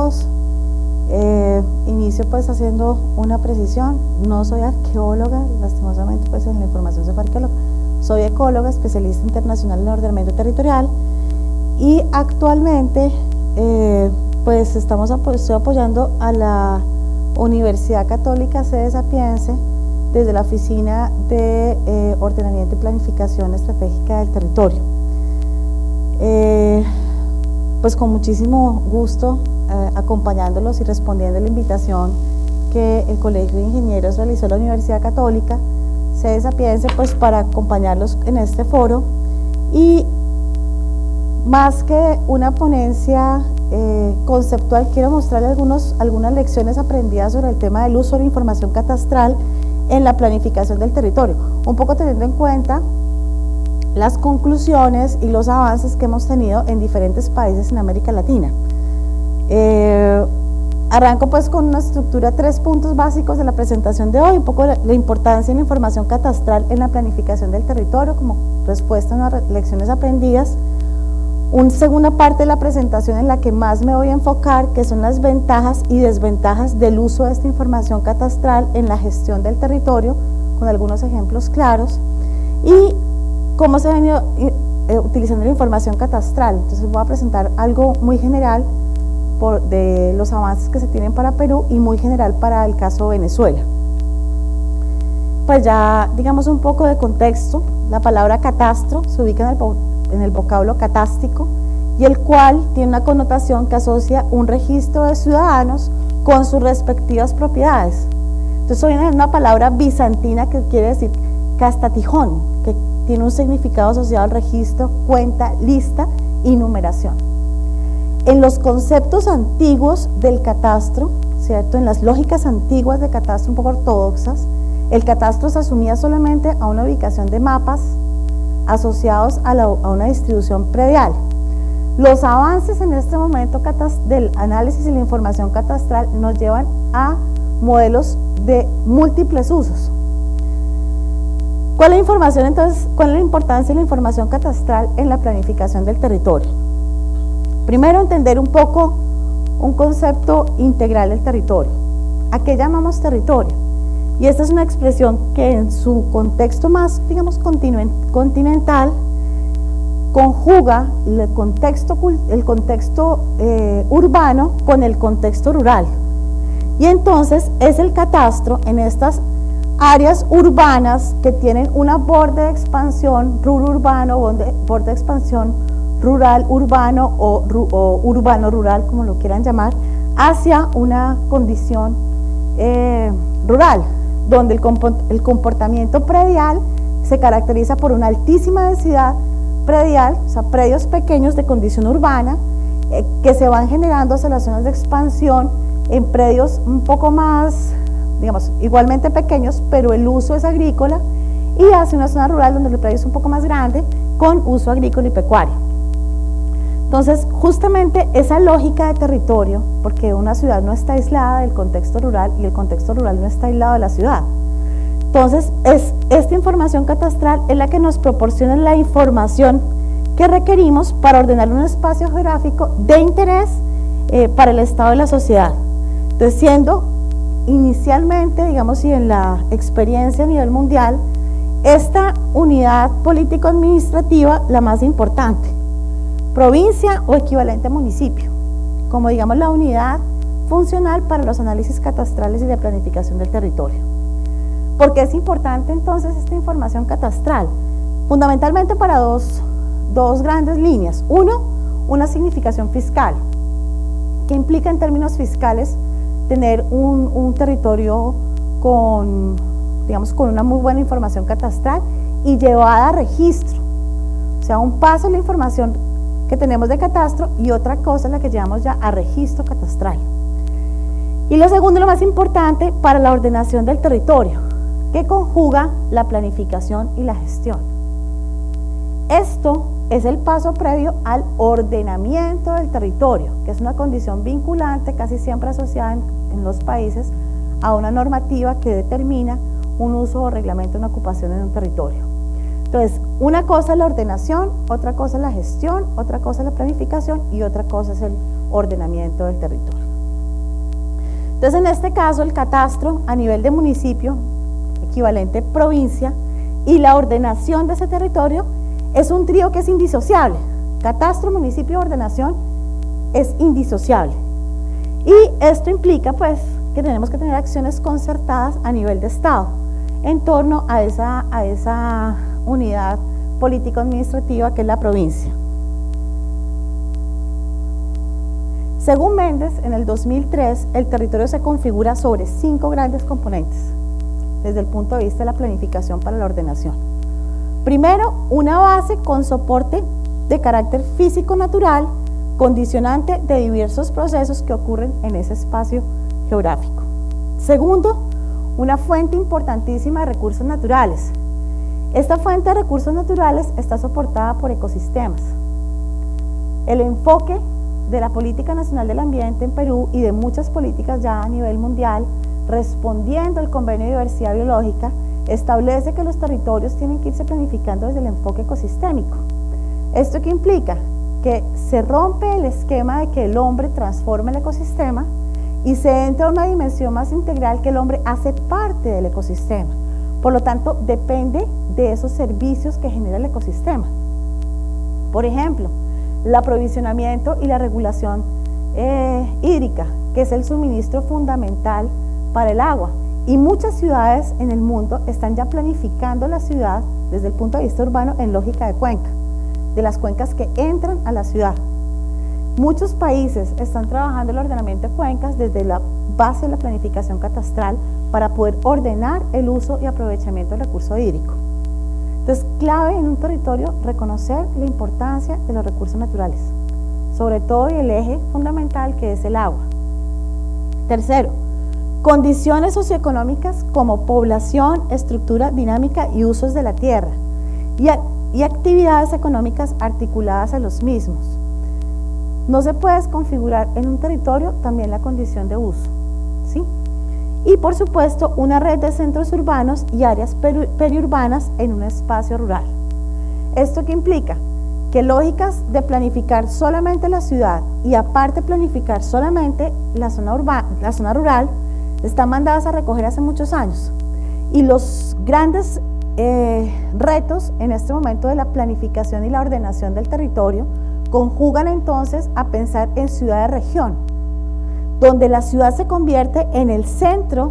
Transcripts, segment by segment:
todos. Inicio pues haciendo una precisión. No soy arqueóloga, lastimosamente pues en la información se fue arqueóloga. Soy ecóloga, especialista internacional en ordenamiento territorial, y actualmente pues estoy apoyando a la Universidad Católica Sede Sapiense desde la Oficina de Ordenamiento y Planificación Estratégica del Territorio. Pues con muchísimo gusto acompañándolos y respondiendo a la invitación que el Colegio de Ingenieros realizó a la Universidad Católica Sede Sapiense, pues para acompañarlos en este foro, y más que una ponencia conceptual, quiero mostrarles algunas lecciones aprendidas sobre el tema del uso de la información catastral en la planificación del territorio, un poco teniendo en cuenta las conclusiones y los avances que hemos tenido en diferentes países en América Latina. Arranco pues con una estructura, 3 puntos básicos de la presentación de hoy, un poco la importancia de la información catastral en la planificación del territorio como respuesta a las lecciones aprendidas. Una segunda parte de la presentación en la que más me voy a enfocar, que son las ventajas y desventajas del uso de esta información catastral en la gestión del territorio, con algunos ejemplos claros, y cómo se ha venido utilizando la información catastral. Entonces voy a presentar algo muy general de los avances que se tienen para Perú y muy general para el caso de Venezuela. Pues ya digamos un poco de contexto. La palabra catastro se ubica en el vocablo catástico, y el cual tiene una connotación que asocia un registro de ciudadanos con sus respectivas propiedades. Entonces viene de una palabra bizantina que quiere decir castatijón, que tiene un significado asociado al registro, cuenta, lista y numeración. En los conceptos antiguos del catastro, ¿cierto? En las lógicas antiguas de catastro un poco ortodoxas, el catastro se asumía solamente a una ubicación de mapas asociados a una distribución predial. Los avances en este momento del análisis y la información catastral nos llevan a modelos de múltiples usos. ¿Cuál es la información entonces? ¿Cuál es la importancia de la información catastral en la planificación del territorio? Primero, entender un poco un concepto integral del territorio. ¿A qué llamamos territorio? Y esta es una expresión que en su contexto más, digamos, continental, conjuga el contexto urbano con el contexto rural. Y entonces es el catastro en estas áreas urbanas que tienen una borde de expansión rural-urbano, borde de expansión rural-urbano o urbano-rural, como lo quieran llamar, hacia una condición rural, donde el comportamiento predial se caracteriza por una altísima densidad predial, o sea, predios pequeños de condición urbana, que se van generando hacia las zonas de expansión en predios un poco más, digamos, igualmente pequeños, pero el uso es agrícola, y hacia una zona rural donde el predio es un poco más grande, con uso agrícola y pecuario. Entonces, justamente esa lógica de territorio, porque una ciudad no está aislada del contexto rural y el contexto rural no está aislado de la ciudad. Entonces, esta información catastral es la que nos proporciona la información que requerimos para ordenar un espacio geográfico de interés para el estado de la sociedad. Entonces, siendo inicialmente, digamos, y en la experiencia a nivel mundial, esta unidad político-administrativa la más importante. Provincia o equivalente a municipio, como digamos la unidad funcional para los análisis catastrales y de planificación del territorio. ¿Por qué es importante entonces esta información catastral? Fundamentalmente para dos grandes líneas. Uno, una significación fiscal, que implica en términos fiscales tener un territorio con una muy buena información catastral y llevada a registro. O sea, un paso es la información que tenemos de catastro y otra cosa es la que llevamos ya a registro catastral. Y lo segundo, lo más importante, para la ordenación del territorio, que conjuga la planificación y la gestión. Esto es el paso previo al ordenamiento del territorio, que es una condición vinculante casi siempre asociada en los países a una normativa que determina un uso o reglamento de una ocupación en un territorio. Entonces, una cosa es la ordenación, otra cosa es la gestión, otra cosa es la planificación y otra cosa es el ordenamiento del territorio. Entonces, en este caso, el catastro a nivel de municipio, equivalente provincia, y la ordenación de ese territorio es un trío que es indisociable. Catastro, municipio, ordenación es indisociable. Y esto implica, pues, que tenemos que tener acciones concertadas a nivel de Estado en torno a esa unidad político-administrativa que es la provincia. Según Méndez, en el 2003, el territorio se configura sobre 5 grandes componentes desde el punto de vista de la planificación para la ordenación. Primero, una base con soporte de carácter físico-natural, condicionante de diversos procesos que ocurren en ese espacio geográfico. Segundo, una fuente importantísima de recursos naturales. Esta fuente de recursos naturales está soportada por ecosistemas. El enfoque de la Política Nacional del Ambiente en Perú y de muchas políticas ya a nivel mundial, respondiendo al Convenio de Diversidad Biológica, establece que los territorios tienen que irse planificando desde el enfoque ecosistémico. ¿Esto qué implica? Que se rompe el esquema de que el hombre transforma el ecosistema y se entra a una dimensión más integral que el hombre hace parte del ecosistema. Por lo tanto, depende de esos servicios que genera el ecosistema. Por ejemplo, el aprovisionamiento y la regulación hídrica, que es el suministro fundamental para el agua. Y muchas ciudades en el mundo están ya planificando la ciudad desde el punto de vista urbano en lógica de cuenca, de las cuencas que entran a la ciudad. Muchos países están trabajando el ordenamiento de cuencas desde la base de la planificación catastral para poder ordenar el uso y aprovechamiento del recurso hídrico. Entonces, clave en un territorio reconocer la importancia de los recursos naturales, sobre todo y el eje fundamental que es el agua. Tercero, condiciones socioeconómicas como población, estructura dinámica y usos de la tierra y actividades económicas articuladas a los mismos. No se puede desconfigurar en un territorio también la condición de uso, ¿sí? Y por supuesto una red de centros urbanos y áreas periurbanas en un espacio rural. ¿Esto qué implica? Que lógicas de planificar solamente la ciudad y aparte planificar solamente la zona rural están mandadas a recoger hace muchos años. Y los grandes retos en este momento de la planificación y la ordenación del territorio conjugan entonces a pensar en ciudad de región, donde la ciudad se convierte en el centro,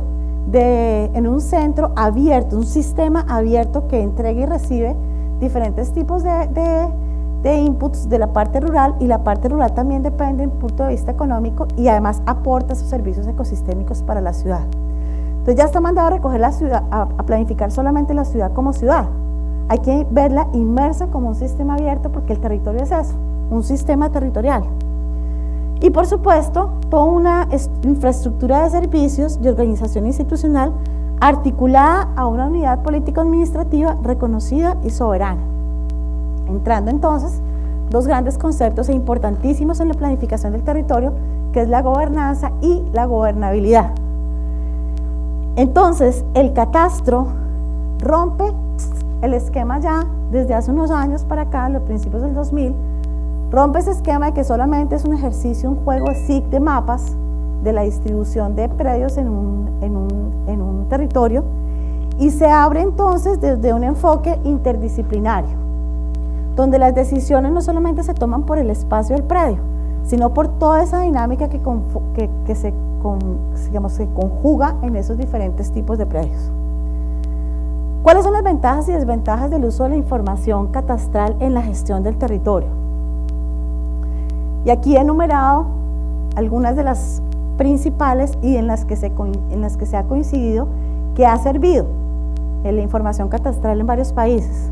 en un centro abierto, un sistema abierto que entrega y recibe diferentes tipos de inputs de la parte rural, y la parte rural también depende desde el punto de vista económico y además aporta sus servicios ecosistémicos para la ciudad. Entonces ya está mandado a recoger la ciudad, a planificar solamente la ciudad como ciudad. Hay que verla inmersa como un sistema abierto porque el territorio es eso, un sistema territorial. Y por supuesto, toda una infraestructura de servicios y organización institucional articulada a una unidad político-administrativa reconocida y soberana. Entrando entonces dos grandes conceptos importantísimos en la planificación del territorio, que es la gobernanza y la gobernabilidad. Entonces, el catastro rompe el esquema ya desde hace unos años para acá, los principios del 2000, rompe ese esquema de que solamente es un ejercicio, un juego de SIC de mapas de la distribución de predios en un territorio, y se abre entonces desde un enfoque interdisciplinario, donde las decisiones no solamente se toman por el espacio del predio, sino por toda esa dinámica que se conjuga en esos diferentes tipos de predios. ¿Cuáles son las ventajas y desventajas del uso de la información catastral en la gestión del territorio? Y aquí he enumerado algunas de las principales y en las que se ha coincidido que ha servido en la información catastral en varios países.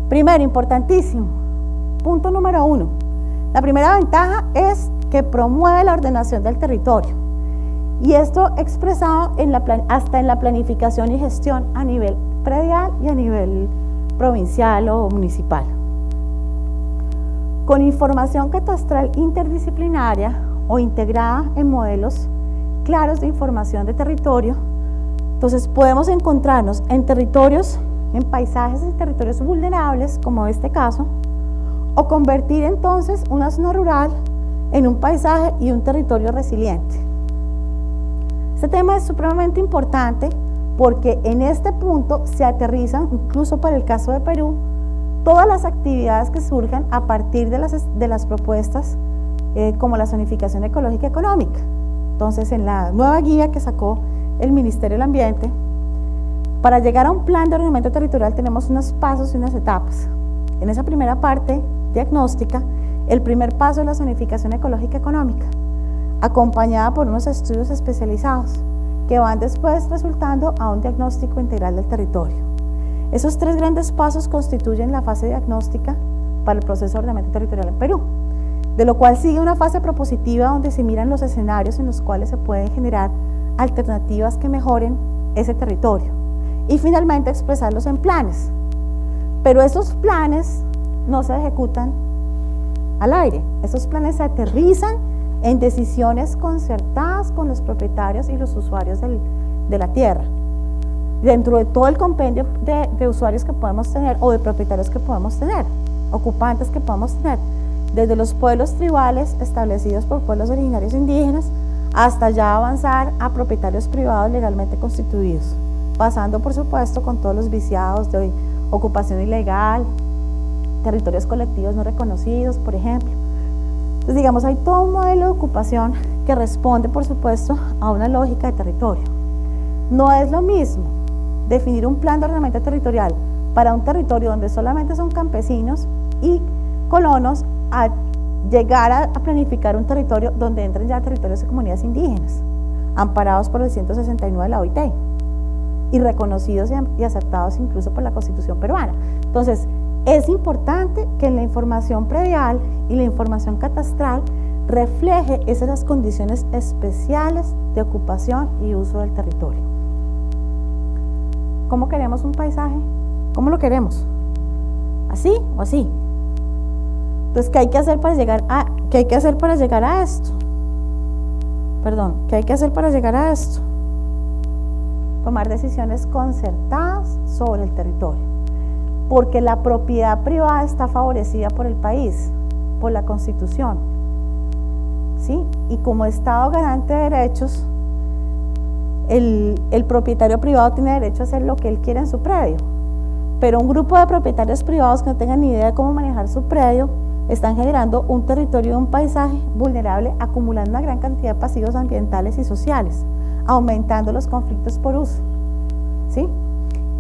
Primero, importantísimo, punto número 1, la primera ventaja es que promueve la ordenación del territorio, y esto expresado hasta en la planificación y gestión a nivel predial y a nivel provincial o municipal. Con información catastral interdisciplinaria o integrada en modelos claros de información de territorio, entonces podemos encontrarnos en territorios, en paisajes y territorios vulnerables, como este caso, o convertir entonces una zona rural en un paisaje y un territorio resiliente. Este tema es supremamente importante porque en este punto se aterrizan, incluso para el caso de Perú, todas las actividades que surgen a partir de las propuestas como la zonificación ecológica y económica. Entonces, en la nueva guía que sacó el Ministerio del Ambiente, para llegar a un plan de ordenamiento territorial tenemos unos pasos y unas etapas. En esa primera parte diagnóstica, el primer paso es la zonificación ecológica y económica, acompañada por unos estudios especializados que van después resultando a un diagnóstico integral del territorio. Esos tres grandes pasos constituyen la fase diagnóstica para el proceso de ordenamiento territorial en Perú, de lo cual sigue una fase propositiva donde se miran los escenarios en los cuales se pueden generar alternativas que mejoren ese territorio y finalmente expresarlos en planes. Pero esos planes no se ejecutan al aire, esos planes se aterrizan en decisiones concertadas con los propietarios y los usuarios de la tierra, dentro de todo el compendio de usuarios que podemos tener o de propietarios que podemos tener, ocupantes que podemos tener, desde los pueblos tribales establecidos por pueblos originarios indígenas hasta ya avanzar a propietarios privados legalmente constituidos, pasando por supuesto con todos los viciados de ocupación ilegal, territorios colectivos no reconocidos, por ejemplo. Entonces, digamos, hay todo un modelo de ocupación que responde, por supuesto, a una lógica de territorio. No es lo mismo definir un plan de ordenamiento territorial para un territorio donde solamente son campesinos y colonos a llegar a planificar un territorio donde entren ya territorios de comunidades indígenas, amparados por el 169 de la OIT y reconocidos y aceptados incluso por la Constitución peruana. Entonces, es importante que en la información predial y la información catastral refleje esas condiciones especiales de ocupación y uso del territorio. ¿Cómo queremos un paisaje? ¿Cómo lo queremos? ¿Así o así? Entonces, ¿qué hay que hacer para llegar a esto? Perdón, ¿qué hay que hacer para llegar a esto? Tomar decisiones concertadas sobre el territorio. Porque la propiedad privada está favorecida por el país, por la Constitución, ¿sí? Y como Estado garante de derechos, el propietario privado tiene derecho a hacer lo que él quiera en su predio, pero un grupo de propietarios privados que no tengan ni idea de cómo manejar su predio están generando un territorio, un paisaje vulnerable, acumulando una gran cantidad de pasivos ambientales y sociales, aumentando los conflictos por uso, ¿sí?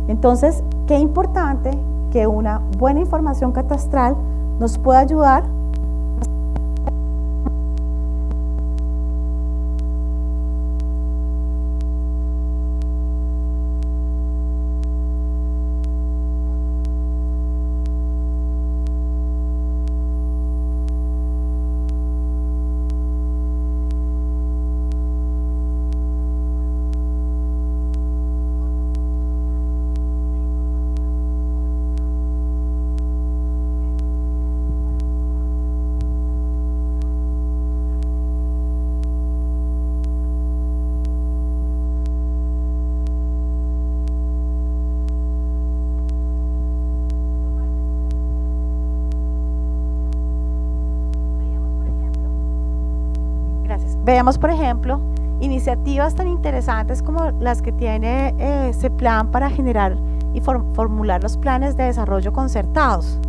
Entonces, qué importante que una buena información catastral nos pueda ayudar Veamos, por ejemplo, iniciativas tan interesantes como las que tiene CEPLAN para generar y formular los planes de desarrollo concertados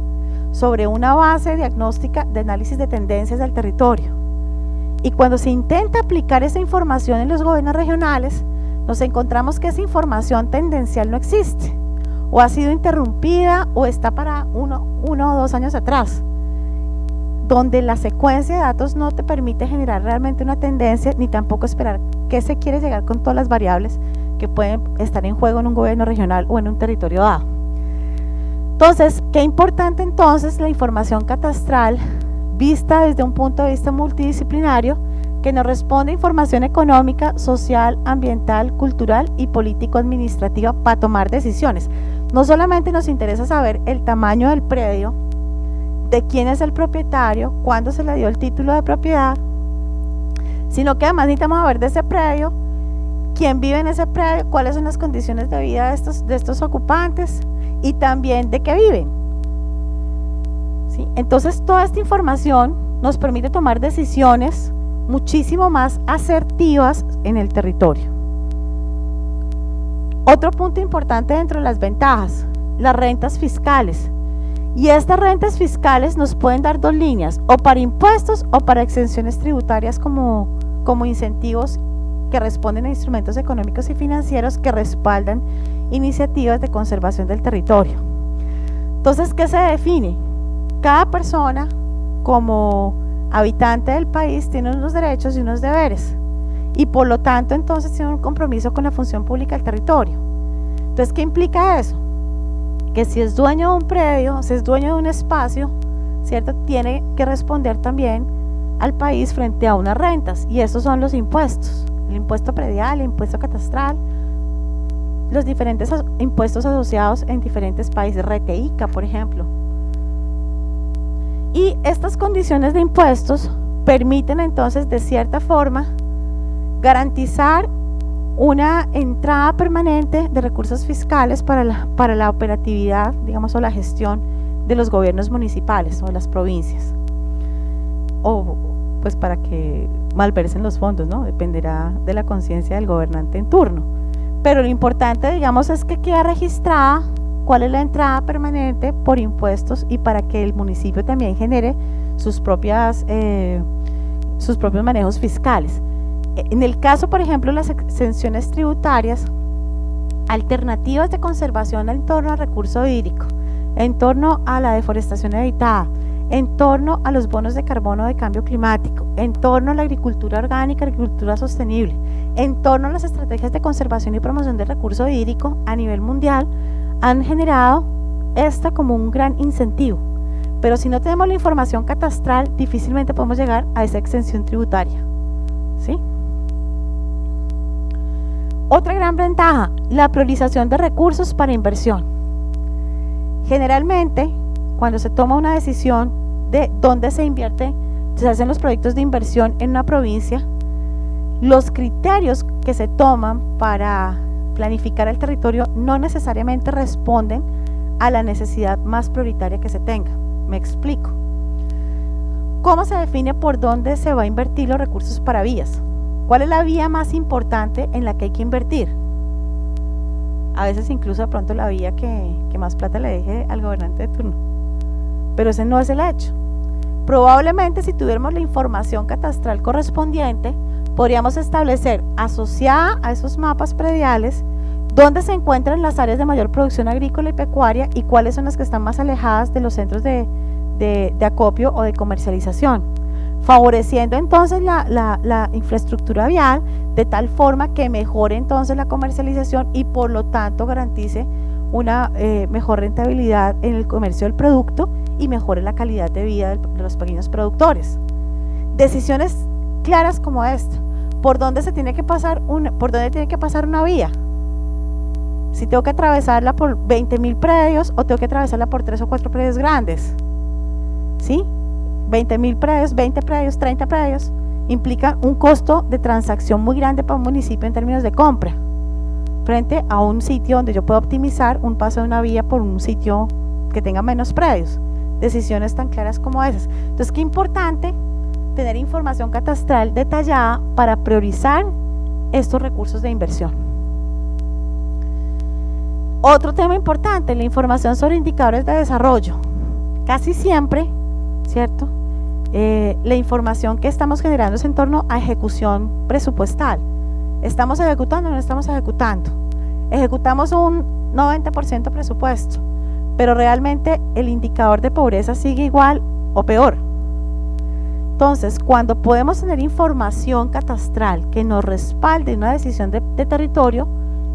sobre una base diagnóstica de análisis de tendencias del territorio. Y cuando se intenta aplicar esa información en los gobiernos regionales, nos encontramos que esa información tendencial no existe, o ha sido interrumpida o está para uno o 2 años atrás, donde la secuencia de datos no te permite generar realmente una tendencia, ni tampoco esperar qué se quiere llegar con todas las variables que pueden estar en juego en un gobierno regional o en un territorio dado. Entonces, qué importante entonces la información catastral vista desde un punto de vista multidisciplinario que nos responde información económica, social, ambiental, cultural y político-administrativa para tomar decisiones. No solamente nos interesa saber el tamaño del predio, de quién es el propietario, cuándo se le dio el título de propiedad, sino que además necesitamos saber de ese predio, quién vive en ese predio, cuáles son las condiciones de vida de estos ocupantes y también de qué viven, ¿sí? Entonces, toda esta información nos permite tomar decisiones muchísimo más asertivas en el territorio. Otro punto importante dentro de las ventajas, las rentas fiscales. Y estas rentas fiscales nos pueden dar dos líneas, o para impuestos o para exenciones tributarias como incentivos que responden a instrumentos económicos y financieros que respaldan iniciativas de conservación del territorio. Entonces, ¿qué se define? Cada persona como habitante del país tiene unos derechos y unos deberes y por lo tanto entonces tiene un compromiso con la función pública del territorio. Entonces, ¿qué implica eso? Que si es dueño de un predio, si es dueño de un espacio, ¿cierto? Tiene que responder también al país frente a unas rentas, y esos son los impuestos, el impuesto predial, el impuesto catastral, los diferentes impuestos asociados en diferentes países, RTICA, por ejemplo. Y estas condiciones de impuestos permiten entonces, de cierta forma, garantizar una entrada permanente de recursos fiscales para la operatividad, digamos, o la gestión de los gobiernos municipales o de las provincias, o pues para que malversen los fondos, ¿no? Dependerá de la conciencia del gobernante en turno, pero lo importante, digamos, es que queda registrada cuál es la entrada permanente por impuestos y para que el municipio también genere sus propios manejos fiscales. En el caso, por ejemplo, las exenciones tributarias, alternativas de conservación en torno al recurso hídrico, en torno a la deforestación evitada, en torno a los bonos de carbono de cambio climático, en torno a la agricultura orgánica, agricultura sostenible, en torno a las estrategias de conservación y promoción del recurso hídrico a nivel mundial, han generado esta como un gran incentivo. Pero si no tenemos la información catastral, difícilmente podemos llegar a esa exención tributaria, ¿sí? Otra gran ventaja, la priorización de recursos para inversión. Generalmente, cuando se toma una decisión de dónde se invierte, se hacen los proyectos de inversión en una provincia, los criterios que se toman para planificar el territorio no necesariamente responden a la necesidad más prioritaria que se tenga. Me explico. ¿Cómo se define por dónde se va a invertir los recursos para vías? ¿Cuál es la vía más importante en la que hay que invertir? A veces incluso de pronto la vía que más plata le deje al gobernante de turno. Pero ese no es el hecho. Probablemente si tuviéramos la información catastral correspondiente, podríamos establecer, asociada a esos mapas prediales, dónde se encuentran las áreas de mayor producción agrícola y pecuaria y cuáles son las que están más alejadas de los centros de acopio o de comercialización, favoreciendo entonces la infraestructura vial de tal forma que mejore entonces la comercialización y por lo tanto garantice una mejor rentabilidad en el comercio del producto y mejore la calidad de vida de los pequeños productores. Decisiones claras como esta: ¿por dónde tiene que pasar una vía? Si tengo que atravesarla por 20.000 predios o tengo que atravesarla por 3 o 4 predios grandes, ¿sí? 20.000 predios, 20 predios, 30 predios, implica un costo de transacción muy grande para un municipio en términos de compra, frente a un sitio donde yo puedo optimizar un paso de una vía por un sitio que tenga menos predios. Decisiones tan claras como esas. Entonces, qué importante tener información catastral detallada para priorizar estos recursos de inversión. Otro tema importante, la información sobre indicadores de desarrollo. Casi siempre, ¿cierto? La información que estamos generando es en torno a ejecución presupuestal. ¿Estamos ejecutando o no estamos ejecutando? Ejecutamos un 90% presupuesto, pero realmente el indicador de pobreza sigue igual o peor. Entonces, cuando podemos tener información catastral que nos respalde una decisión de territorio,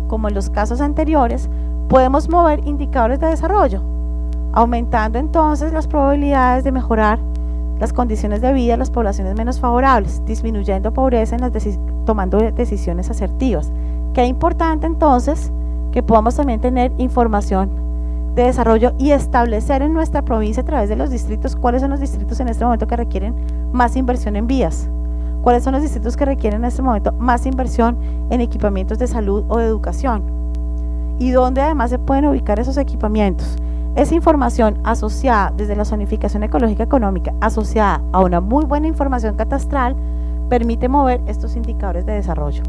como en los casos anteriores, podemos mover indicadores de desarrollo, aumentando entonces las probabilidades de mejorar las condiciones de vida de las poblaciones menos favorables, disminuyendo pobreza tomando decisiones asertivas. Qué importante entonces que podamos también tener información de desarrollo y establecer en nuestra provincia a través de los distritos cuáles son los distritos en este momento que requieren más inversión en vías, cuáles son los distritos que requieren en este momento más inversión en equipamientos de salud o de educación y dónde además se pueden ubicar esos equipamientos. Esa información asociada desde la zonificación ecológica económica, asociada a una muy buena información catastral, permite mover estos indicadores de desarrollo.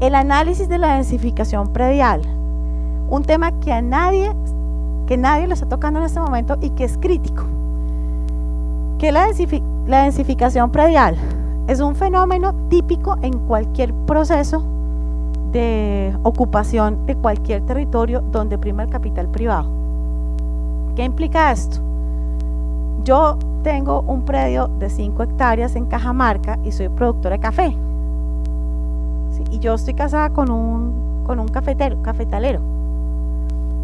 El análisis de la densificación predial, un tema que nadie lo está tocando en este momento y que es crítico. ¿Qué es la densificación predial? Es un fenómeno típico en cualquier proceso de ocupación de cualquier territorio donde prima el capital privado. ¿Qué implica esto? Yo tengo un predio de 5 hectáreas en Cajamarca y soy productora de café. ¿Sí? Y yo estoy casada con un cafetalero.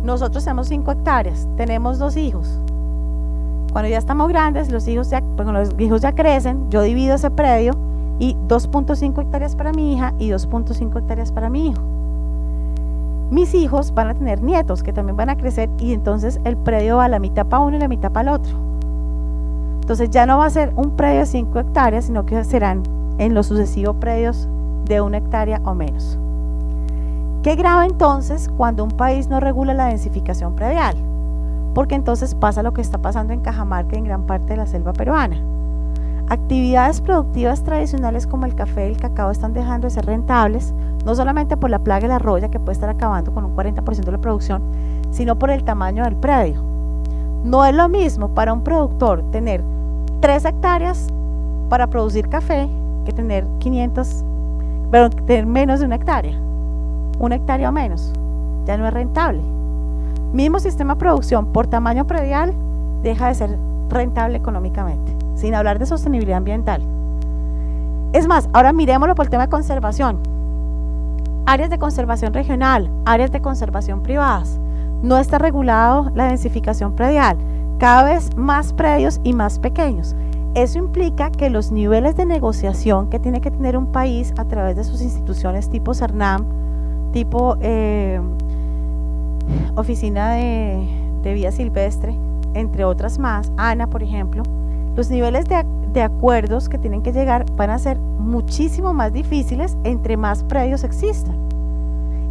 Nosotros tenemos 5 hectáreas, tenemos 2 hijos. Cuando ya estamos grandes, los hijos ya crecen, yo divido ese predio y 2.5 hectáreas para mi hija y 2.5 hectáreas para mi hijo. Mis hijos van a tener nietos que también van a crecer y entonces el predio va a la mitad para uno y la mitad para el otro. Entonces ya no va a ser un predio de 5 hectáreas, sino que serán en los sucesivos predios de 1 hectárea o menos. Qué grave entonces cuando un país no regula la densificación predial, porque entonces pasa lo que está pasando en Cajamarca y en gran parte de la selva peruana. Actividades productivas tradicionales como el café y el cacao están dejando de ser rentables, no solamente por la plaga de la roya que puede estar acabando con un 40% de la producción, sino por el tamaño del predio. No es lo mismo para un productor tener 3 hectáreas para producir café que tener tener menos de 1 hectárea. 1 hectárea o menos, ya no es rentable. Mismo sistema de producción por tamaño predial deja de ser rentable económicamente, sin hablar de sostenibilidad ambiental. Es más, ahora miremoslo por el tema de conservación. Áreas de conservación regional, áreas de conservación privadas. No está regulado la densificación predial, cada vez más predios y más pequeños. Eso implica que los niveles de negociación que tiene que tener un país a través de sus instituciones tipo CERNAM, tipo Oficina de Vida Silvestre, entre otras más, ANA por ejemplo, los niveles de acuerdos que tienen que llegar van a ser muchísimo más difíciles entre más predios existan.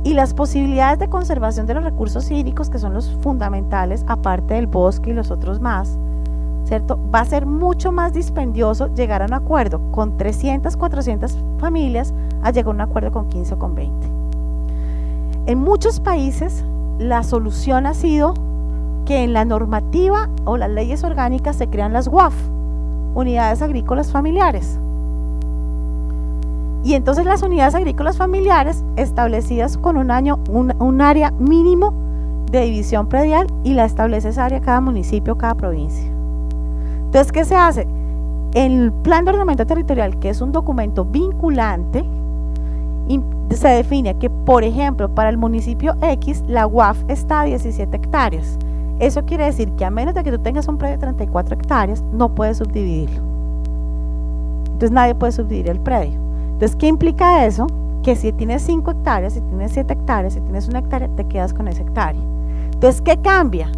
Y las posibilidades de conservación de los recursos hídricos, que son los fundamentales, aparte del bosque y los otros más, ¿cierto? Va a ser mucho más dispendioso llegar a un acuerdo con 300, 400 familias a llegar a un acuerdo con 15 o con 20. En muchos países la solución ha sido que en la normativa o las leyes orgánicas se crean las UAF, unidades agrícolas familiares. Y entonces las unidades agrícolas familiares establecidas con un área mínimo de división predial, y la establece esa área cada municipio, cada provincia. Entonces, ¿qué se hace? El plan de ordenamiento territorial, que es un documento vinculante, se define que, por ejemplo, para el municipio X, la UAF está a 17 hectáreas. Eso quiere decir que a menos de que tú tengas un predio de 34 hectáreas, no puedes subdividirlo. Entonces nadie puede subdividir el predio. Entonces, ¿qué implica eso? Que si tienes 5 hectáreas, si tienes 7 hectáreas, si tienes 1 hectárea, te quedas con esa hectárea. Entonces, ¿qué cambia?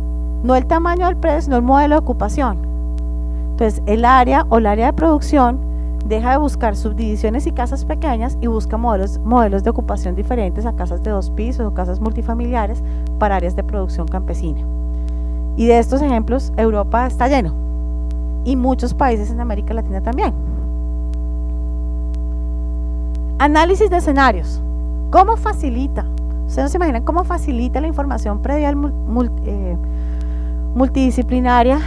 No el tamaño del predio, sino el modelo de ocupación. Entonces, el área o el área de producción deja de buscar subdivisiones y casas pequeñas y busca modelos de ocupación diferentes a casas de 2 pisos o casas multifamiliares para áreas de producción campesina. Y de estos ejemplos, Europa está lleno, y muchos países en América Latina también. Análisis de escenarios. ¿Cómo facilita? Ustedes no se imaginan cómo facilita la información predial multidisciplinaria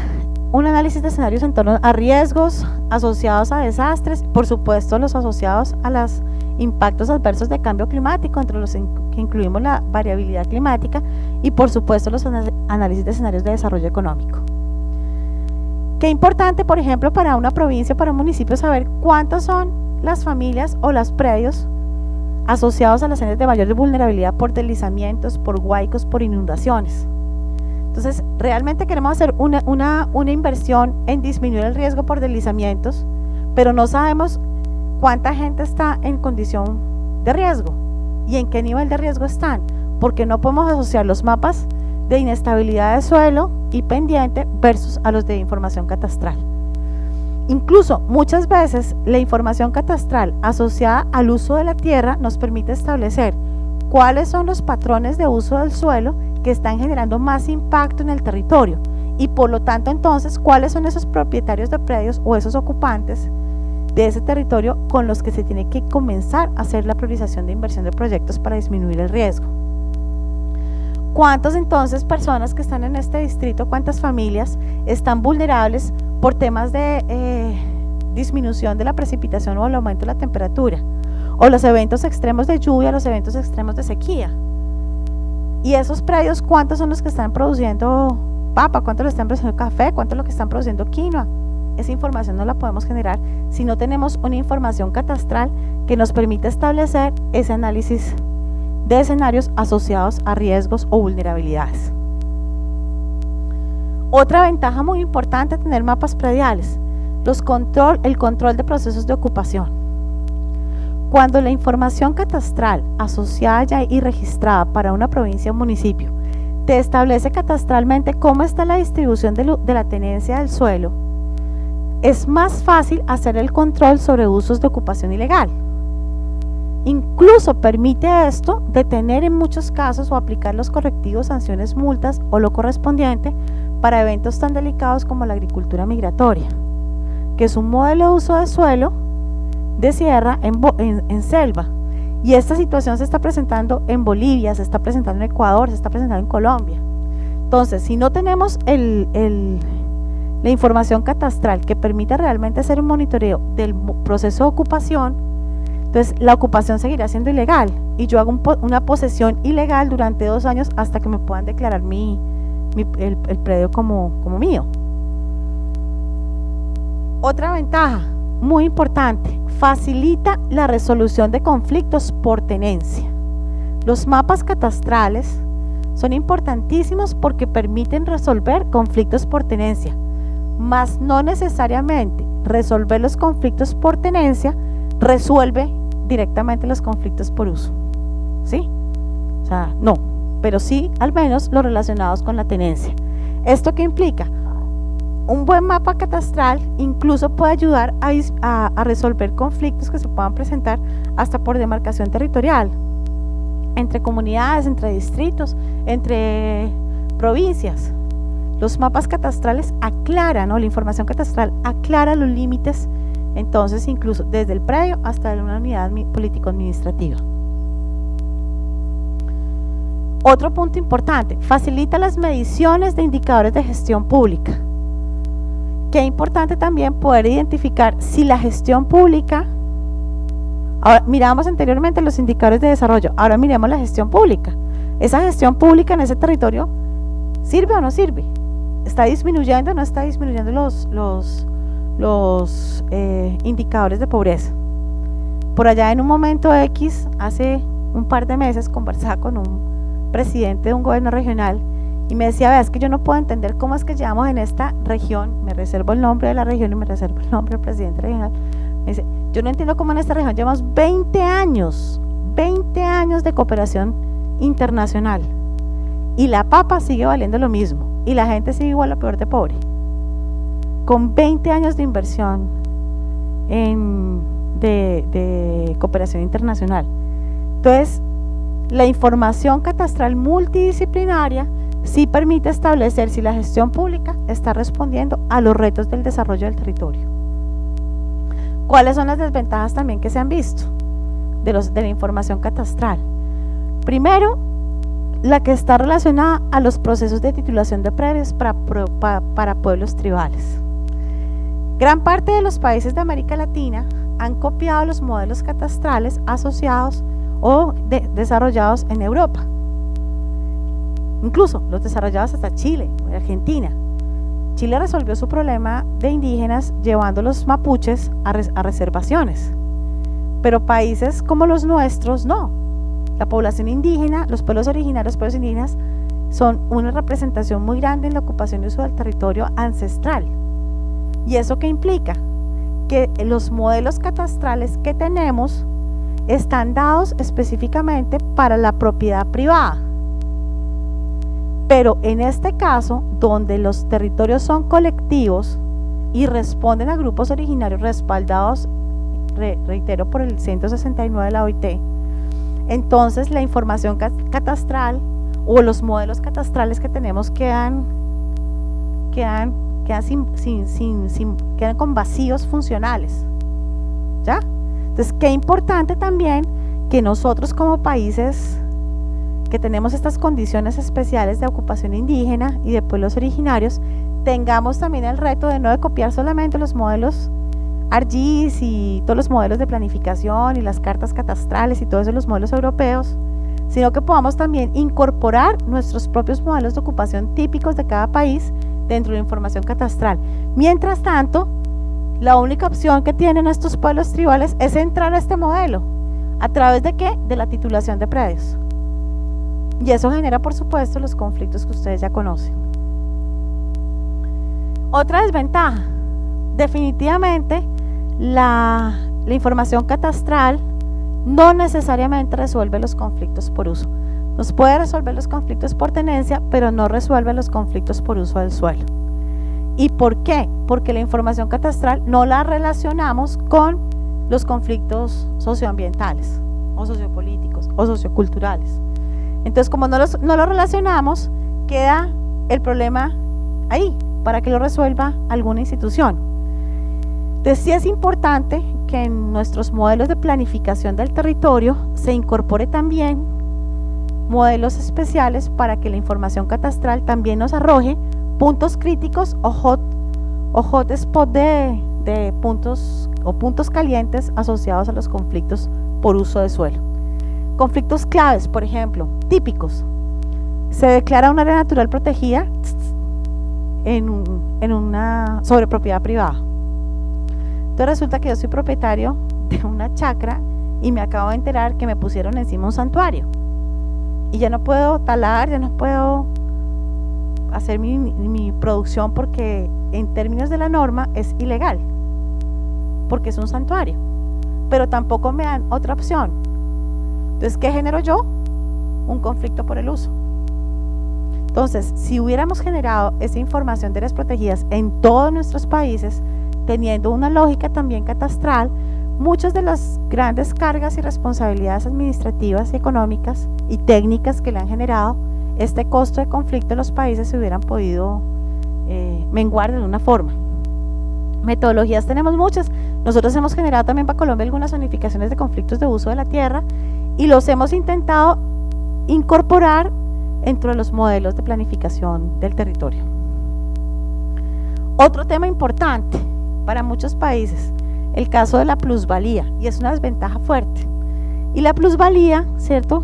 un análisis de escenarios en torno a riesgos asociados a desastres, por supuesto los asociados a los impactos adversos de cambio climático, entre los que incluimos la variabilidad climática, y por supuesto los análisis de escenarios de desarrollo económico. Qué importante, por ejemplo, para una provincia, para un municipio, saber cuántas son las familias o los predios asociados a las áreas de mayor vulnerabilidad por deslizamientos, por huaicos, por inundaciones. Entonces, realmente queremos hacer una inversión en disminuir el riesgo por deslizamientos, pero no sabemos cuánta gente está en condición de riesgo y en qué nivel de riesgo están, porque no podemos asociar los mapas de inestabilidad de suelo y pendiente versus a los de información catastral. Incluso muchas veces la información catastral asociada al uso de la tierra nos permite establecer cuáles son los patrones de uso del suelo que están generando más impacto en el territorio, y por lo tanto entonces cuáles son esos propietarios de predios o esos ocupantes de ese territorio con los que se tiene que comenzar a hacer la priorización de inversión de proyectos para disminuir el riesgo. ¿Cuántas entonces personas que están en este distrito, cuántas familias están vulnerables por temas de disminución de la precipitación o el aumento de la temperatura, o los eventos extremos de lluvia, los eventos extremos de sequía? Y esos predios, ¿cuántos son los que están produciendo papa? ¿Cuántos lo están produciendo café? ¿Cuántos lo que están produciendo quinoa? Esa información no la podemos generar si no tenemos una información catastral que nos permita establecer ese análisis de escenarios asociados a riesgos o vulnerabilidades. Otra ventaja muy importante de tener mapas prediales, el control de procesos de ocupación. Cuando la información catastral asociada y registrada para una provincia o municipio te establece catastralmente cómo está la distribución de la tenencia del suelo, es más fácil hacer el control sobre usos de ocupación ilegal. Incluso permite esto detener en muchos casos o aplicar los correctivos, sanciones, multas o lo correspondiente para eventos tan delicados como la agricultura migratoria, que es un modelo de uso de suelo de sierra en selva. Y esta situación se está presentando en Bolivia, se está presentando en Ecuador, se está presentando en Colombia. Entonces, si no tenemos la información catastral que permita realmente hacer un monitoreo del proceso de ocupación, entonces la ocupación seguirá siendo ilegal y yo hago una posesión ilegal durante 2 años hasta que me puedan declarar el predio como mío. Otra ventaja muy importante, facilita la resolución de conflictos por tenencia. Los mapas catastrales son importantísimos porque permiten resolver conflictos por tenencia, mas no necesariamente resolver los conflictos por tenencia resuelve directamente los conflictos por uso, ¿sí? O sea, no, pero sí al menos los relacionados con la tenencia. ¿Esto qué implica? Un buen mapa catastral incluso puede ayudar a resolver conflictos que se puedan presentar hasta por demarcación territorial, entre comunidades, entre distritos, entre provincias. Los mapas catastrales aclaran, o la información catastral aclara los límites, entonces incluso desde el predio hasta una unidad político-administrativa. Otro punto importante, facilita las mediciones de indicadores de gestión pública. Qué importante también poder identificar si la gestión pública, ahora miramos anteriormente los indicadores de desarrollo, ahora miremos la gestión pública. Esa gestión pública en ese territorio, ¿sirve o no sirve? ¿Está disminuyendo o no está disminuyendo los indicadores de pobreza? Por allá en un momento X, hace un par de meses, conversaba con un presidente de un gobierno regional y me decía, es que yo no puedo entender cómo es que llevamos en esta región, me reservo el nombre de la región y me reservo el nombre del presidente regional, me dice, yo no entiendo cómo en esta región llevamos 20 años de cooperación internacional y la papa sigue valiendo lo mismo y la gente sigue igual o peor de pobre, con 20 años de inversión de cooperación internacional. Entonces, la información catastral multidisciplinaria sí permite establecer si la gestión pública está respondiendo a los retos del desarrollo del territorio. ¿Cuáles son las desventajas también que se han visto de la información catastral? Primero, la que está relacionada a los procesos de titulación de predios para pueblos tribales. Gran parte de los países de América Latina han copiado los modelos catastrales asociados o desarrollados en Europa. Incluso los desarrollados hasta Chile o Argentina. Chile resolvió su problema de indígenas llevando los mapuches a reservaciones, pero países como los nuestros no. La población indígena, los pueblos originarios, los pueblos indígenas son una representación muy grande en la ocupación y uso del territorio ancestral. ¿Y eso qué implica? Que los modelos catastrales que tenemos están dados específicamente para la propiedad privada. Pero en este caso, donde los territorios son colectivos y responden a grupos originarios respaldados, reitero, por el 169 de la OIT, entonces la información catastral o los modelos catastrales que tenemos quedan con vacíos funcionales. ¿ya? Entonces, qué importante también que nosotros como países que tenemos estas condiciones especiales de ocupación indígena y de pueblos originarios, tengamos también el reto de no de copiar solamente los modelos ARGIS y todos los modelos de planificación y las cartas catastrales y todos esos los modelos europeos, sino que podamos también incorporar nuestros propios modelos de ocupación típicos de cada país dentro de la información catastral. Mientras tanto, la única opción que tienen estos pueblos tribales es entrar a este modelo. ¿A través de qué? De la titulación de predios. Y eso genera, por supuesto, los conflictos que ustedes ya conocen. Otra desventaja, definitivamente la información catastral no necesariamente resuelve los conflictos por uso. Nos puede resolver los conflictos por tenencia, pero no resuelve los conflictos por uso del suelo. ¿Y por qué? Porque la información catastral no la relacionamos con los conflictos socioambientales, o sociopolíticos, o socioculturales. Entonces, como no lo relacionamos, queda el problema ahí, para que lo resuelva alguna institución. Entonces, sí es importante que en nuestros modelos de planificación del territorio se incorpore también modelos especiales para que la información catastral también nos arroje puntos críticos o hotspot de puntos o puntos calientes asociados a los conflictos por uso de suelo. Conflictos claves, por ejemplo, típicos. Se declara un área natural protegida en una sobre propiedad privada. Entonces resulta que yo soy propietario de una chacra y me acabo de enterar que me pusieron encima un santuario y ya no puedo talar, ya no puedo hacer mi producción porque en términos de la norma es ilegal, porque es un santuario, pero tampoco me dan otra opción. Entonces, ¿qué genero yo? Un conflicto por el uso. Entonces, si hubiéramos generado esa información de áreas protegidas en todos nuestros países, teniendo una lógica también catastral, muchas de las grandes cargas y responsabilidades administrativas y económicas y técnicas que le han generado este costo de conflicto en los países se hubieran podido menguar de una forma. Metodologías tenemos muchas. Nosotros hemos generado también para Colombia algunas zonificaciones de conflictos de uso de la tierra y los hemos intentado incorporar dentro de los modelos de planificación del territorio. Otro tema importante para muchos países, el caso de la plusvalía, y es una desventaja fuerte. Y la plusvalía, ¿cierto?,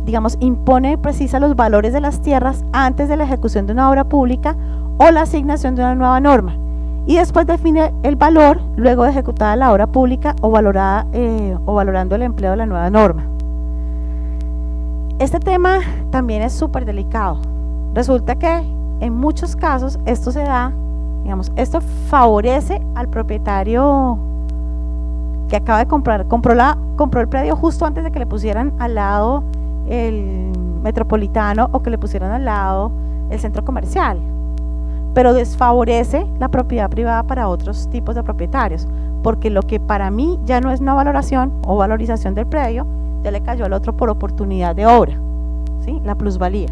digamos, impone, precisa los valores de las tierras antes de la ejecución de una obra pública o la asignación de una nueva norma, y después define el valor luego de ejecutada la obra pública o valorando el empleo de la nueva norma. Este tema también es súper delicado. Resulta que en muchos casos esto se da, digamos, esto favorece al propietario que acaba de comprar, compró el predio justo antes de que le pusieran al lado el metropolitano o que le pusieran al lado el centro comercial, pero desfavorece la propiedad privada para otros tipos de propietarios, porque lo que para mí ya no es una valoración o valorización del predio, ya le cayó al otro por oportunidad de obra, ¿sí? La plusvalía.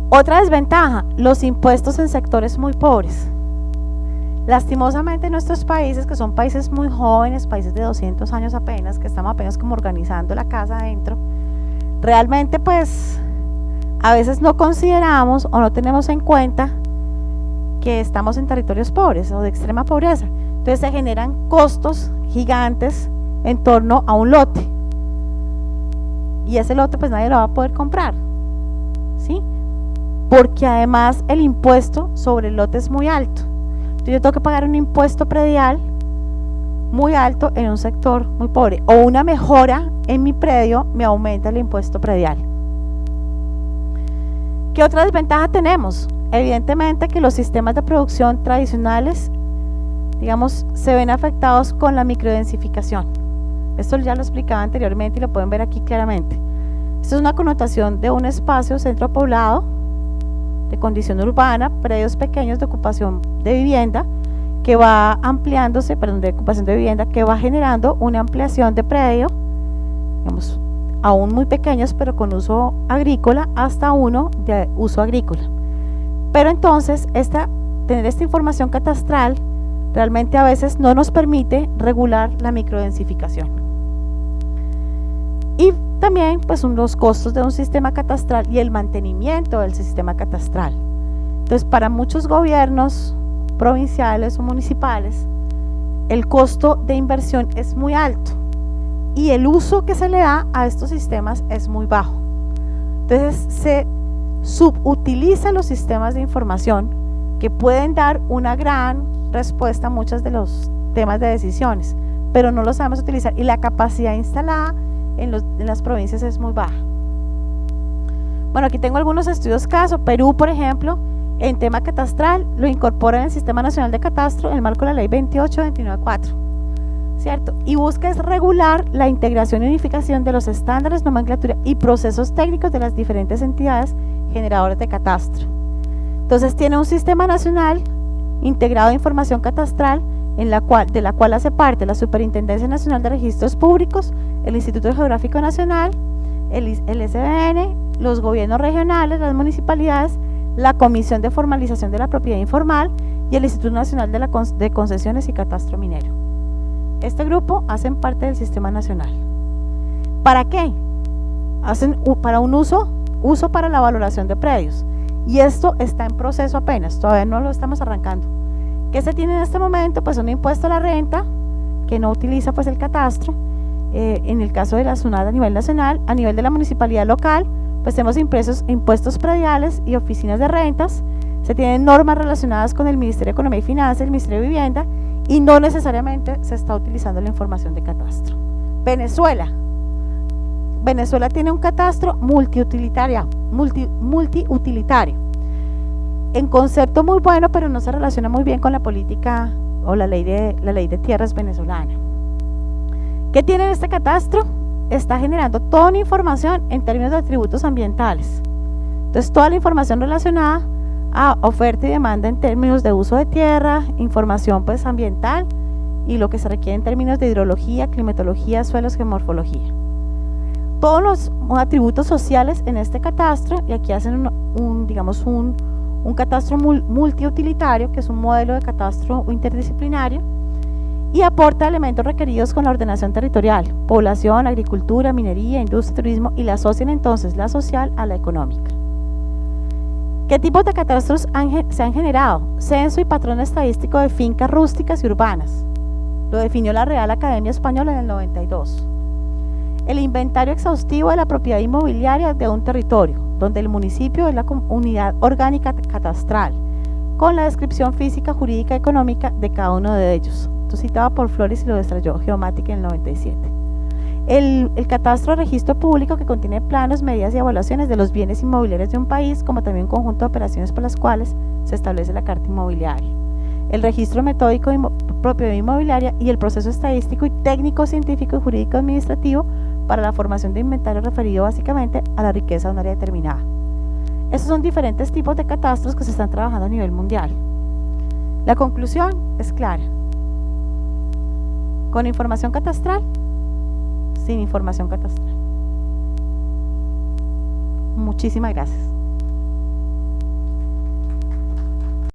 Otra desventaja, los impuestos en sectores muy pobres. Lastimosamente en nuestros países, que son países muy jóvenes, países de 200 años apenas, que estamos apenas como organizando la casa adentro, realmente pues a veces no consideramos o no tenemos en cuenta que estamos en territorios pobres o de extrema pobreza. Entonces se generan costos gigantes en torno a un lote y ese lote pues nadie lo va a poder comprar, ¿sí? Porque además el impuesto sobre el lote es muy alto. Yo tengo que pagar un impuesto predial muy alto en un sector muy pobre, o una mejora en mi predio me aumenta el impuesto predial. ¿Qué otra desventaja tenemos? Evidentemente que los sistemas de producción tradicionales, digamos, se ven afectados con la microdensificación. Esto ya lo explicaba anteriormente y lo pueden ver aquí claramente. Esto es una connotación de un espacio centro poblado de condición urbana, predios pequeños de ocupación de vivienda que va ampliándose, de ocupación de vivienda, que va generando una ampliación de predio, digamos, aún muy pequeños pero con uso agrícola hasta uno de uso agrícola. Pero entonces tener esta información catastral realmente a veces no nos permite regular la microdensificación. Y también pues los costos de un sistema catastral y el mantenimiento del sistema catastral. Entonces, para muchos gobiernos provinciales o municipales, el costo de inversión es muy alto y el uso que se le da a estos sistemas es muy bajo. Entonces, se subutiliza los sistemas de información que pueden dar una gran respuesta a muchos de los temas de decisiones, pero no los sabemos utilizar y la capacidad instalada en las provincias es muy baja. Bueno, aquí tengo algunos estudios caso. Perú, por ejemplo, en tema catastral lo incorpora en el Sistema Nacional de Catastro en el marco de la Ley 28/29/4, ¿cierto? Y busca es regular la integración y unificación de los estándares, nomenclatura y procesos técnicos de las diferentes entidades generadoras de catastro. Entonces tiene un sistema nacional integrado de información catastral de la cual hace parte la Superintendencia Nacional de Registros Públicos, el Instituto Geográfico Nacional, el SBN, los gobiernos regionales, las municipalidades, la Comisión de Formalización de la Propiedad Informal y el Instituto Nacional de Concesiones y Catastro Minero. Este grupo hacen parte del sistema nacional. ¿Para qué? Hacen para un uso para la valoración de predios. Y esto está en proceso apenas, todavía no lo estamos arrancando. ¿Qué se tiene en este momento? Pues un impuesto a la renta que no utiliza pues el catastro. En el caso de la SUNAT a nivel nacional, a nivel de la municipalidad local, pues tenemos impuestos prediales y oficinas de rentas. Se tienen normas relacionadas con el Ministerio de Economía y Finanzas, el Ministerio de Vivienda, y no necesariamente se está utilizando la información de catastro. Venezuela tiene un catastro multiutilitario. En concepto muy bueno, pero no se relaciona muy bien con la política o la ley de tierras venezolana. ¿Qué tiene este catastro? Está generando toda una información en términos de atributos ambientales. Entonces, toda la información relacionada a oferta y demanda en términos de uso de tierra, información pues ambiental y lo que se requiere en términos de hidrología, climatología, suelos, geomorfología. Todos los atributos sociales en este catastro, y aquí hacen un catastro multiutilitario, que es un modelo de catastro interdisciplinario, y aporta elementos requeridos con la ordenación territorial, población, agricultura, minería, industria, turismo, y la asocian entonces la social a la económica. ¿Qué tipos de catastros se han generado? Censo y patrón estadístico de fincas rústicas y urbanas. Lo definió la Real Academia Española en el 92. El inventario exhaustivo de la propiedad inmobiliaria de un territorio, donde el municipio es la unidad orgánica catastral, con la descripción física, jurídica y económica de cada uno de ellos. Esto citado por Flores y lo destrayó Geomatic en el 97. El catastro de registro público, que contiene planos, medidas y evaluaciones de los bienes inmobiliarios de un país, como también un conjunto de operaciones por las cuales se establece la carta inmobiliaria. El registro metódico de propiedad inmobiliaria y el proceso estadístico y técnico, científico y jurídico administrativo para la formación de inventario referido básicamente a la riqueza de un área determinada. Estos son diferentes tipos de catastros que se están trabajando a nivel mundial. La conclusión es clara. Con información catastral, sin información catastral. Muchísimas gracias.